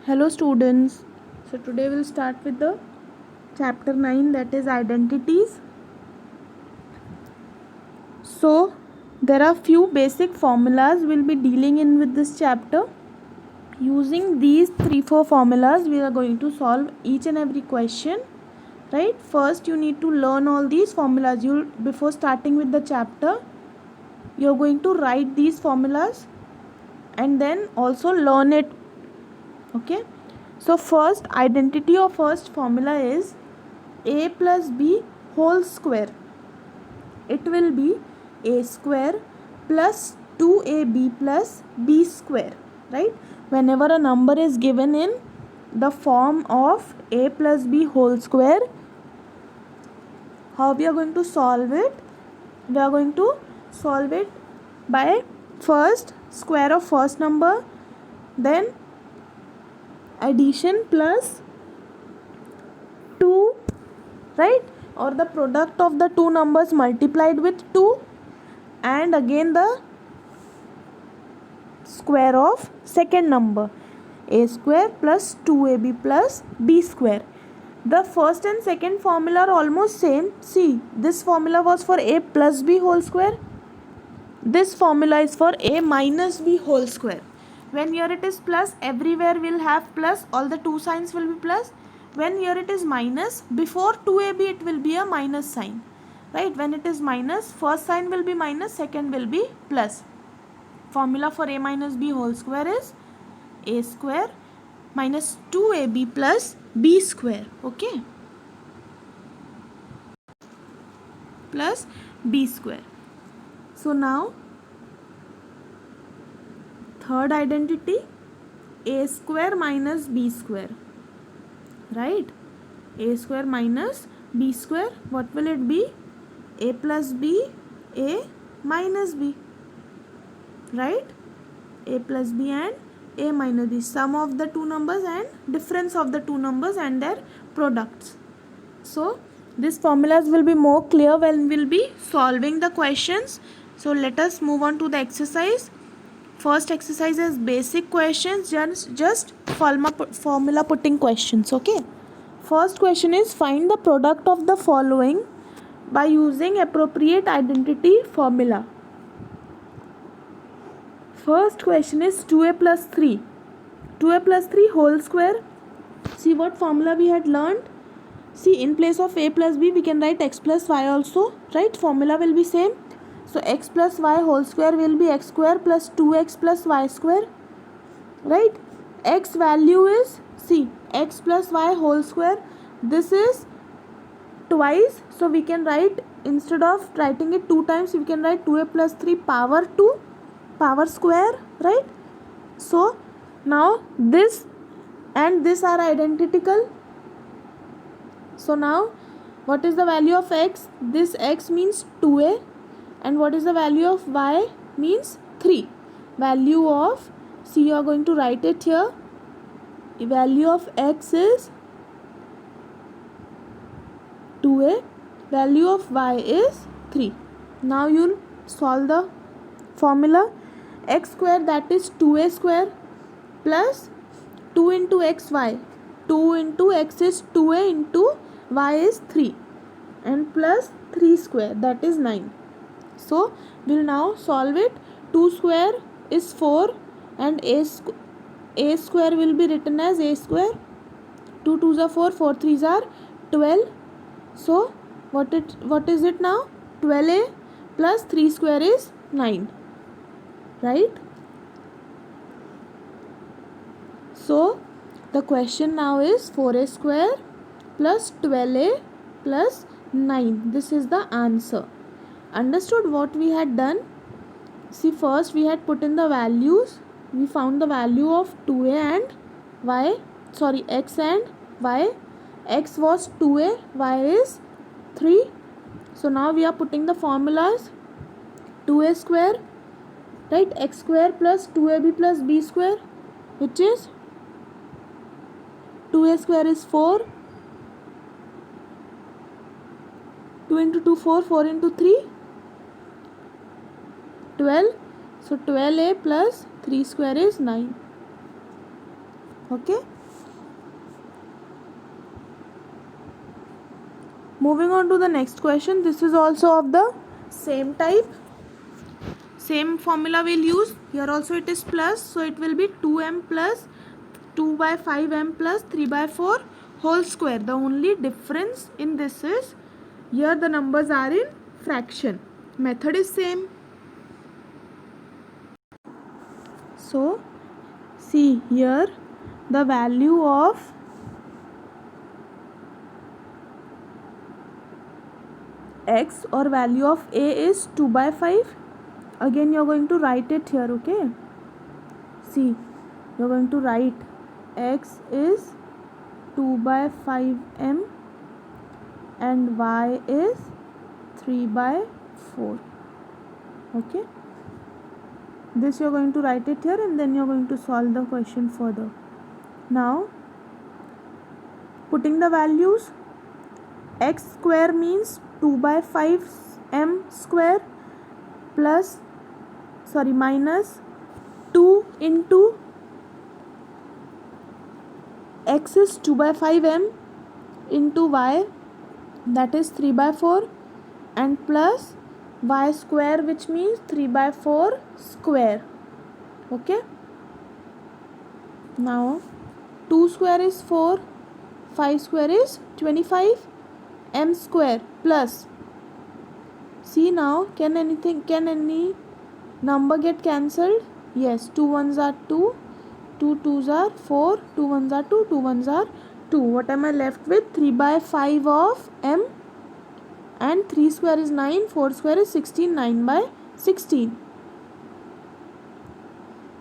Hello students. So today we'll start with the chapter 9, that is identities. So there are few basic formulas we'll be dealing in with this chapter. Using these 3-4 formulas we are going to solve each and every question. Right? First you need to learn all these formulas. Before starting with the chapter, you're going to write these formulas and then also learn it. Okay? So first identity or first formula is a plus b whole square. It will be a square plus 2ab plus b square, right? Whenever a number is given in the form of a plus b whole square, how we are going to solve it? We are going to solve it by first square of first number, then addition plus 2, right? Or the product of the two numbers multiplied with 2, and again the square of second number, a square plus 2ab plus b square. The first and second formula are almost same. See, this formula was for a plus b whole square. This formula is for a minus b whole square. When here it is plus, everywhere will have plus, all the two signs will be plus. When here it is minus, before 2ab it will be a minus sign, right? When it is minus, first sign will be minus, second will be plus. Formula for a minus b whole square is a square minus 2ab plus b square, okay, plus b square. So now third identity, a square minus b square, right? A square minus b square, what will it be? A plus b, a minus b, right? A plus b and a minus b, sum of the two numbers and difference of the two numbers and their products. So these formulas will be more clear when we'll be solving the questions. So let us move on to the exercise. First exercise is basic questions, just formula putting questions, okay? First question is find the product of the following by using appropriate identity formula. First question is 2a plus 3. 2a plus 3 whole square. See what formula we had learned? See, in place of a plus b we can write x plus y also, right? Formula will be same. So x plus y whole square will be x square plus 2x plus y square, right? X value is, see, x plus y whole square, this is twice, so we can write, instead of writing it two times, we can write 2a plus 3 power 2 power square, right? So now this and this are identical. So now what is the value of x? This x means 2a, and what is the value of y? Means 3. Value of, see, you are going to write it here. The value of x is 2a, value of y is 3. Now you'll solve the formula. X square, that is 2a square, plus 2 into xy. 2 into x is 2a, into y is 3, and plus 3 square, that is 9. So we'll now solve it. 2 square is 4, and a square will be written as a square. 2 2s are 4, 4 3s are 12. So what is it now? 12a plus 3 square is 9, right? So the question now is 4a square plus 12a plus 9. This is the answer. Understood what we had done? See, first we had put in the values. We found the value of 2a and y, sorry, x and y. X was 2a, y is 3. So now we are putting the formulas. 2a square, right? X square plus 2ab plus b square, which is 2a square is 4. 2 into 2 4, 4 into 3 12. So 12a plus 3 square is 9. Okay. Moving on to the next question. This is also of the same type. Same formula we'll use. Here also it is plus. So it will be 2m plus 2 by 5m plus 3 by 4 whole square. The only difference in this is here the numbers are in fraction. Method is same. So see here the value of x or value of a is 2 by 5. Again you are going to write it here. Okay, see, you are going to write x is 2 by 5m and y is 3 by 4. Okay, this you are going to write it here and then you are going to solve the question further. Now putting the values, x square means 2 by 5m square plus minus 2 into x is 2 by 5m into y, that is 3 by 4, and plus y square, which means 3 by 4 square. Okay, now 2 square is 4, 5 square is 25, m square plus, see now, can any number get cancelled? Yes, 2 ones are 2, 2 twos are 4, 2 ones are 2, 2 ones are 2. What am I left with? 3 by 5 of m, and 3 square is 9, 4 square is 16, 9 by 16.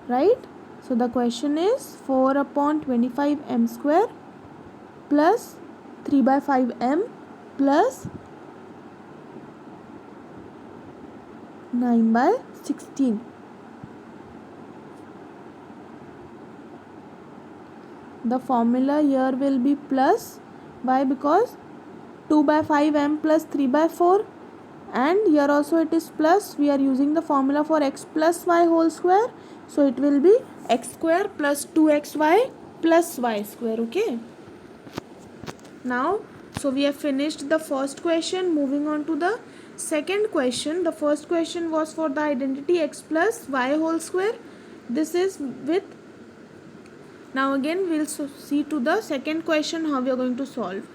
Right? So the question is 4 upon 25 m square plus 3 by 5 m plus 9 by 16. The formula here will be plus. Why? Because 2 by 5m plus 3 by 4, and here also it is plus. We are using the formula for x plus y whole square, so it will be x square plus 2xy plus y square. Okay, now so we have finished the first question. Moving on to the second question. The first question was for the identity x plus y whole square. This is with, now again we'll see to the second question how we are going to solve.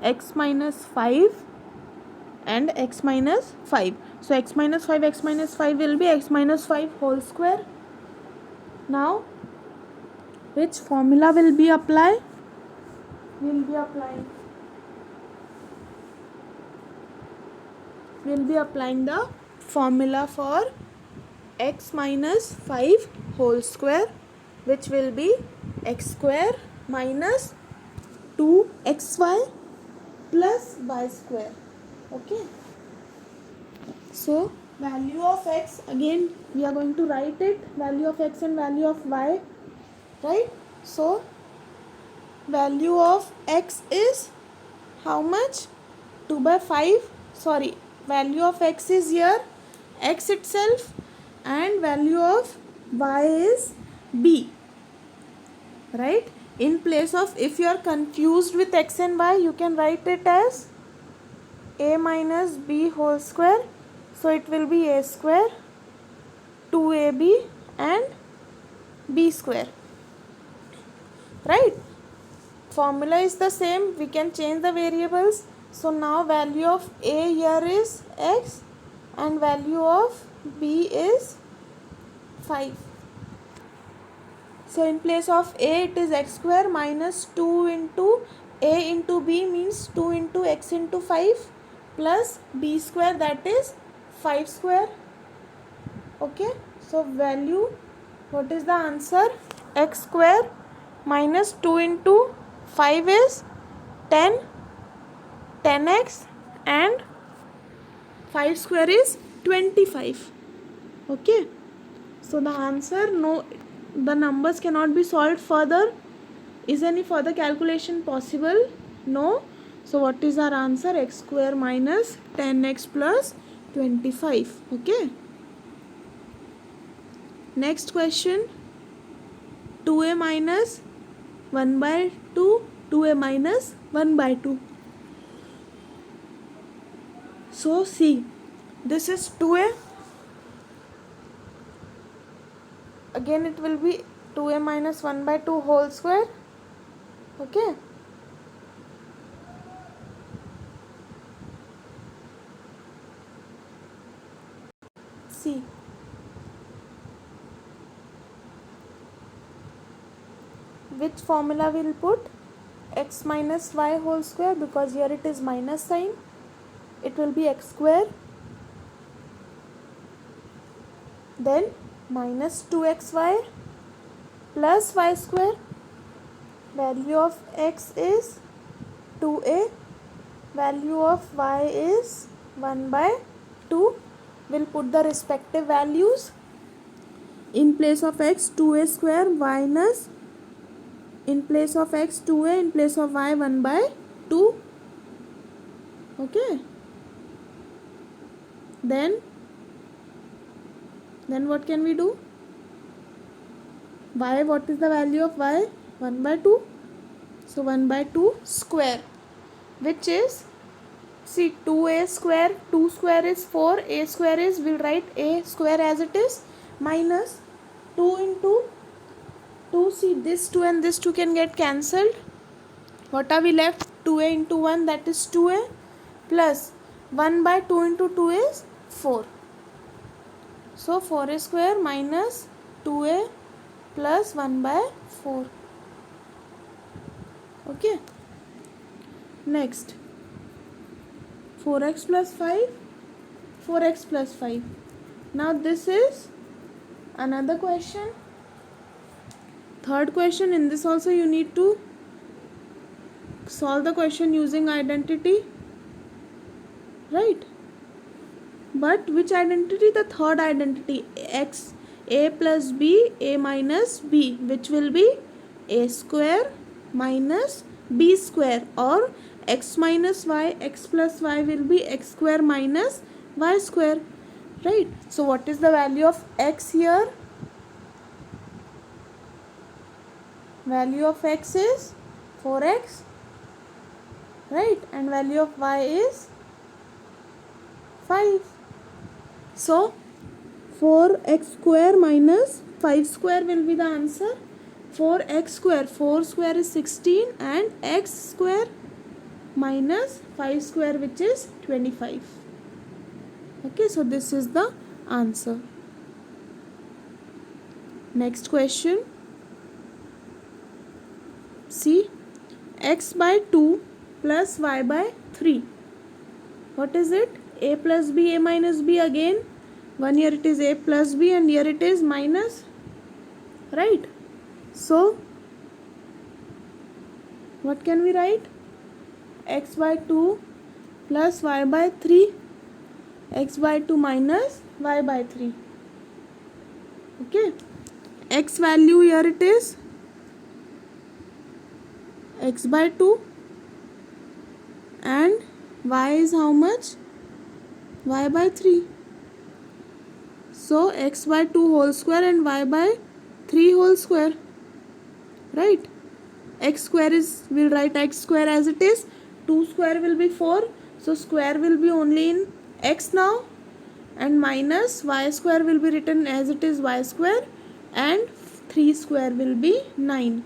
X minus 5 and x minus 5. So x minus 5 will be x minus 5 whole square. Now which formula will be applied? We'll be applying the formula for x minus 5 whole square, which will be x square minus 2xy plus y square. Okay, so value of x, again we are going to write it, value of x and value of y, right? So value of x is how much? 2 by 5, value of x is here x itself, and value of y is b, right? In place of, if you are confused with x and y, you can write it as a minus b whole square. So it will be a square 2ab and b square, right? Formula is the same, we can change the variables. So now value of a here is x and value of b is 5. So in place of a it is x square minus 2 into a into b means 2 into x into 5 plus b square, that is 5 square. Okay, so value, what is the answer? X square minus 2 into 5 is 10x, and 5 square is 25. Okay, so the answer, no, the numbers cannot be solved further. Is any further calculation possible? No. So what is our answer? X square minus 10x plus 25. Okay. Next question, 2a minus 1 by 2, 2a minus 1 by 2. So see, this is 2a. Again it will be 2a minus 1 by 2 whole square. Okay. See. Which formula we'll put? X minus y whole square, because here it is minus sign. It will be x square. Then minus 2xy plus y square. Value of x is 2a. Value of y is 1 by 2. We'll put the respective values. In place of x, 2a square minus, in place of x 2a, in place of y 1 by 2. Okay. Then what can we do? Y, what is the value of y? 1 by 2. So 1 by 2 square, which is, see, 2a square, 2 square is 4, a square is, we'll write a square as it is, minus 2 into 2. See, this 2 and this 2 can get cancelled. What are we left? 2a into 1, that is 2a, plus 1 by 2 into 2 is 4. So 4a square minus 2a plus 1 by 4. Okay. Next, 4x plus 5, 4x plus 5. Now this is another question. Third question. In this also you need to solve the question using identity, right? But which identity? The third identity, x, a plus b, a minus b, which will be a square minus b square, or x minus y, x plus y will be x square minus y square, right? So what is the value of x here? Value of x is 4x, right? And value of y is 5. So 4x square minus 5 square will be the answer. 4x square, 4 square is 16, and x square minus 5 square, which is 25. Okay, so this is the answer. Next question. See, x by 2 plus y by 3. What is it? A plus b, a minus b again. One here it is a plus b and here it is minus, right? So what can we write? X by 2 plus y by 3. X by 2 minus y by 3. Okay. X value here it is x by 2, and y is how much? Y by 3. So x by 2 whole square and y by 3 whole square, right? X square is, we'll write x square as it is. 2 square will be 4, so square will be only in x now, and minus y square will be written as it is, y square, and 3 square will be 9.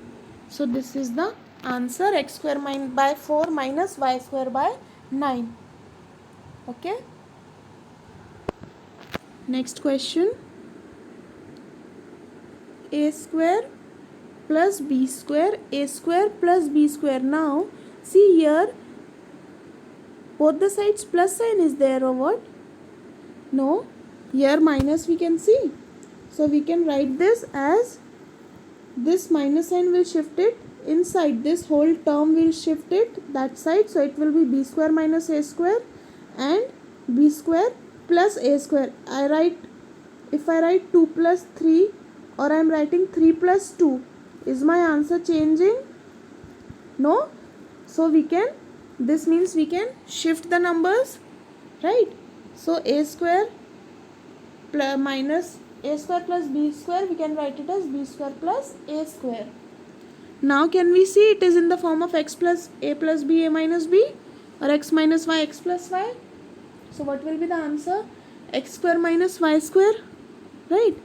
So this is the answer, x square by 4 minus y square by 9. Okay. Next question. A square plus b square, a square plus b square. Now see here, both the sides plus sign is there or what? No, here minus we can see. So we can write this as, this minus sign will shift it inside, this whole term will shift it that side. So it will be b square minus a square and b square plus a square. If I write 2 plus 3, or I am writing 3 plus 2, is my answer changing? No. So we can, this means we can shift the numbers, right? So a square plus minus a square plus b square, we can write it as b square plus a square. Now can we see it is in the form of x plus a plus b a minus b, or x minus y x plus y? So what will be the answer? X square minus y square, right?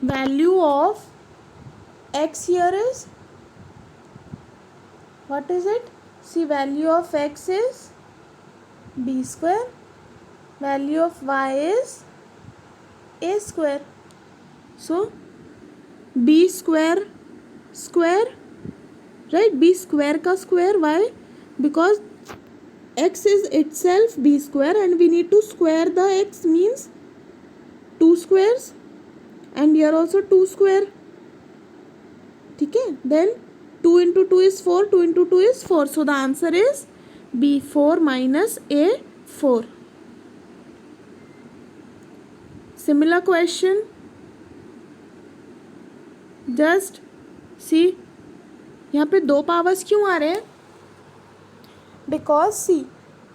Value of x here is, what is it? See, value of x is b square, value of y is a square. So b square square, right? B square ka square. Why? Because x is itself b square and we need to square the x, means 2 squares, and here also 2 square. Okay, then 2 into 2 is 4, 2 into 2 is 4. So the answer is b4 minus a4. Similar question, just see, यहाँ पे 2 powers क्यों आ रहे हैं? Because see,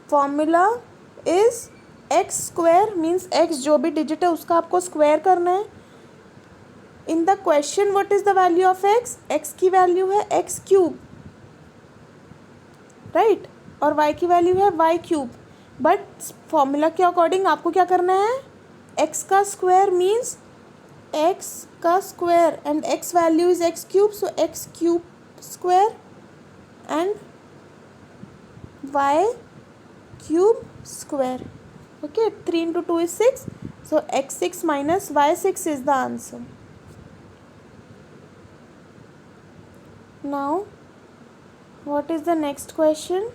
formula is x square, means x जो भी digit है उसका आपको स्क्वायर करना है. In the question what is the value of x? x की वैल्यू है x क्यूब, राइट, और y की वैल्यू है y क्यूब. बट फॉर्मूला के अकॉर्डिंग आपको क्या करना है? x का स्क्वायर मीन्स x का square, and x value is x cube, so x cube square and y cube square. Okay, 3 into 2 is 6, so x6 minus y6 is the answer. Now what is the next question?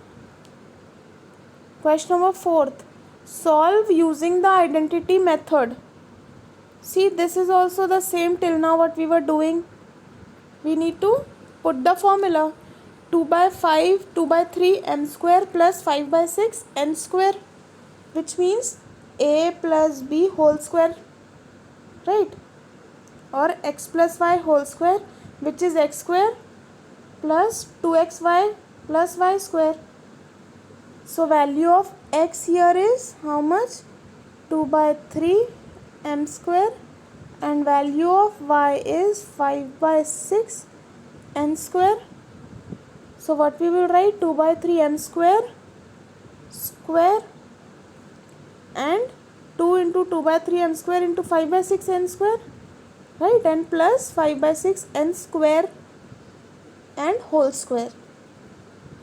Question number 4. Solve using the identity method. See, this is also the same till now what we were doing. We need to put the formula 2 by 5, 2 by 3 m square plus 5 by 6 n square, which means a plus b whole square, right? Or x plus y whole square, which is x square plus 2xy plus y square. So value of x here is how much? 2 by 3 m square, and value of y is 5 by 6 n square. So what we will write? 2 by 3 m square square and 2 into 2 by 3 m square into 5 by 6 n square, right? And plus 5 by 6 n square and whole square,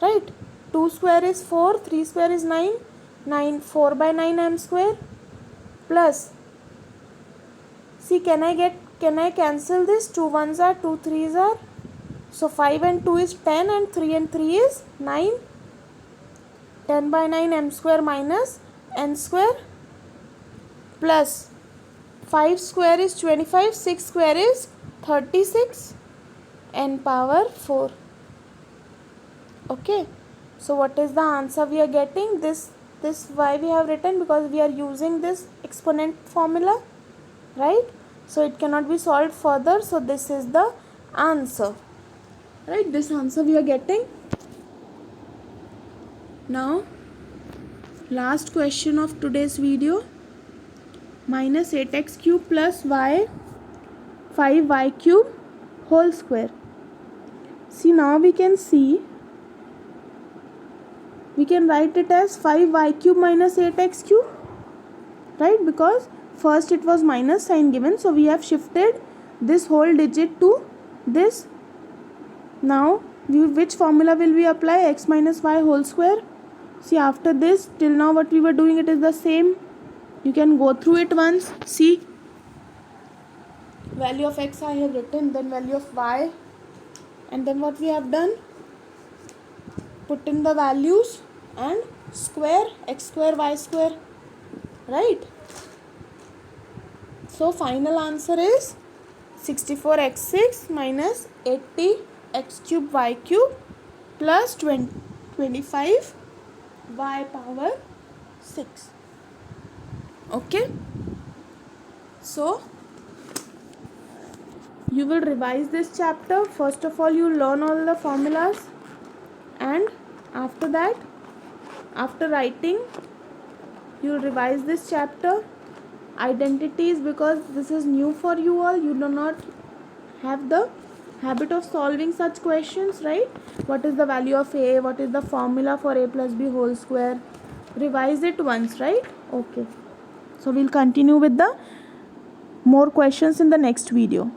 right? 2 square is 4, 3 square is 9, 4 by 9 m square plus, see, can I cancel this? 2 ones are 2 threes are, so 5 and 2 is 10 and 3 and 3 is 9, 10 by 9 m square minus n square plus 5 square is 25, 6 square is 36, n power 4. Okay, so what is the answer we are getting? This why we have written? Because we are using this exponent formula, right? So it cannot be solved further, so this is the answer, right? This answer we are getting. Now last question of today's video, minus 8x cube plus y 5y cube whole square. See, now we can see, we can write it as 5y cube minus 8x cube, right? Because first it was minus sign given, so we have shifted this whole digit to this. Now which formula will we apply? X minus y whole square. See, after this till now what we were doing, it is the same. You can go through it once. See, value of x I have written, then value of y, and then what we have done, put in the values and square x square y square, right? So final answer is 64x6 minus 80x cube y cube plus 25 y power 6. Okay, so you will revise this chapter. First of all, you learn all the formulas, and after that, after writing, you will revise this chapter identities, because this is new for you all. You do not have the habit of solving such questions, right? What is the value of a, what is the formula for a plus b whole square? Revise it once, right? Okay, so we'll continue with the more questions in the next video.